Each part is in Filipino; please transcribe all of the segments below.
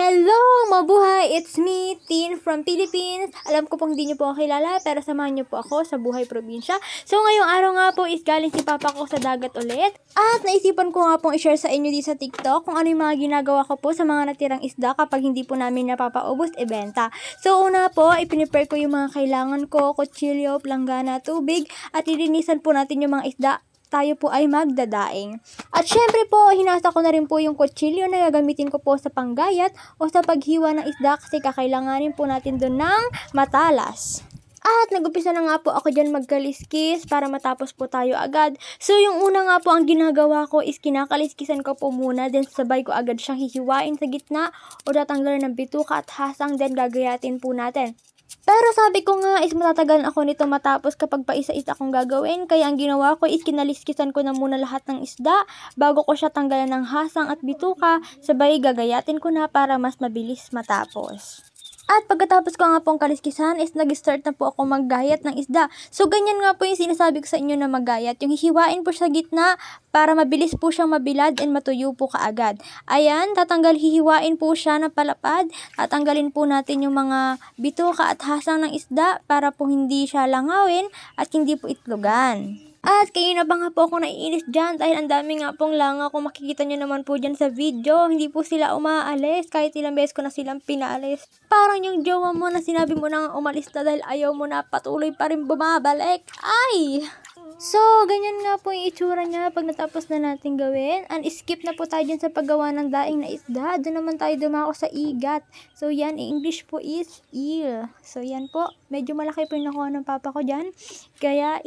Hello! Mabuhay! It's me, Tin from Philippines. Alam ko pong hindi niyo po ako kilala, pero samahan niyo po ako sa buhay probinsya. So, ngayong araw nga po is galing si Papa ko sa dagat ulit. At naisipan ko nga pong i-share sa inyo dito sa TikTok kung ano yung mga ginagawa ko po sa mga natirang isda kapag hindi po namin napapaubos, ibenta. So, una po, ipinipare ko yung mga kailangan ko, kutsilyo, planggana, tubig, at ilinisan po natin yung mga isda tayo po ay magdadaing. At syempre po, hinasa ko na rin po yung kutsilyo na gagamitin ko po sa panggayat o sa paghiwa ng isda kasi kakailanganin po natin doon ng matalas. At nag-upisa na nga po ako dyan magkaliskis para matapos po tayo agad. So yung una nga po ang ginagawa ko is kinakaliskisan ko po muna, then sabay ko agad siyang hihiwain sa gitna o tatanggalin ng bituka at hasang, then gagayatin po natin. Pero sabi ko nga is matatagalan ako nito matapos kapag pa isa-isa akong gagawin. Kaya ang ginawa ko is kinaliskisan ko na muna lahat ng isda bago ko siya tanggalan ng hasang at bituka. Sabay gagayatin ko na para mas mabilis matapos. At pagkatapos ko nga pong kaliskisan is nag-start na po ako maggayat ng isda. So ganyan nga po yung sinasabi ko sa inyo na maggayat. Yung hihiwain po sa gitna para mabilis po siyang mabilad and matuyo po kaagad. Ayan, hihiwain po siya na palapad. Tatanggalin po natin yung mga bituka at hasang ng isda para po hindi siya langawin at hindi po itlogan. At kayo na ba nga po ako naiinis dyan dahil ang dami nga pong langa kung makikita nyo naman po dyan sa video. Hindi po sila umaalis kahit ilang beses ko na silang pinaalis. Parang yung jowa mo na sinabi mo na umalis na dahil ayaw mo na patuloy pa rin bumabalik. Ay! So, ganyan nga po yung itsura niya pag natapos na natin gawin. And skip na po tayo dyan sa paggawa ng daing na isda. Doon naman tayo dumako sa igat. So, yan, in English po is eel. So, yan po. Medyo malaki po yung nakuha ng papa ko dyan. Kaya,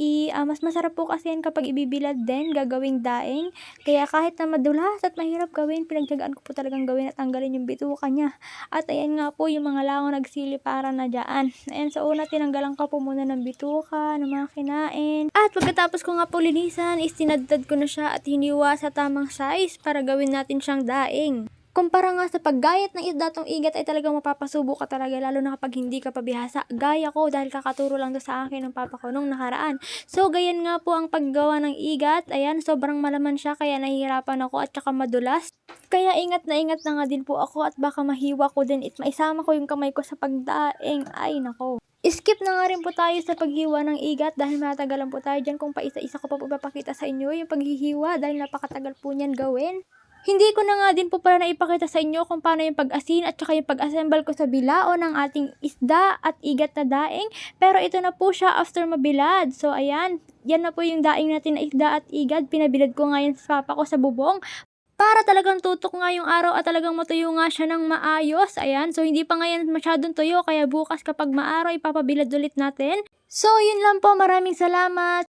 mas masarap po kasi yan kapag ibibilad din, gagawing daing. Kaya, kahit na madulas at mahirap gawin, pinagtyagaan ko po talagang gawin at tanggalin yung bituka niya. At ayan nga po, yung mga lango nagsili para na dyan. Ayan, sa una, tinanggalan ko po muna ng bituka, ng mga kinain. At pagkatapos ko nga po linisan, is tinadtad ko na siya at hiniwa sa tamang size para gawin natin siyang daing. Kumpara nga sa paggayat ng isda tong igat ay talagang mapapasubo ka talaga lalo na kapag hindi ka pabihasa. Gaya ko dahil kakaturo lang to sa akin ng papa ko nung nakaraan. So gayan nga po ang paggawa ng igat. Ayan, sobrang malaman siya kaya nahihirapan ako at saka madulas. Kaya ingat na nga din po ako at baka mahiwa ko din at maisama ko yung kamay ko sa pagdaing. Ay nako. Skip na nga rin po tayo sa paghiwa ng igat dahil matagalan po tayo dyan kung paisa-isa ko pa po papakita sa inyo yung paghihiwa dahil napakatagal po niyan gawin. Hindi ko na nga din po pala naipakita sa inyo kung paano yung pag-asin at saka yung pag-assemble ko sa bilao ng ating isda at igat na daing. Pero ito na po siya after mabilad. So ayan, yan na po yung daing natin na isda at igat. Pinabilad ko nga yan sa papa ko sa bubong. Para talagang tutok nga yung araw at talagang matuyo nga siya ng maayos. Ayan, so hindi pa nga yan masyadong tuyo kaya bukas kapag maaraw ipapabilad ulit natin. So yun lang po, maraming salamat.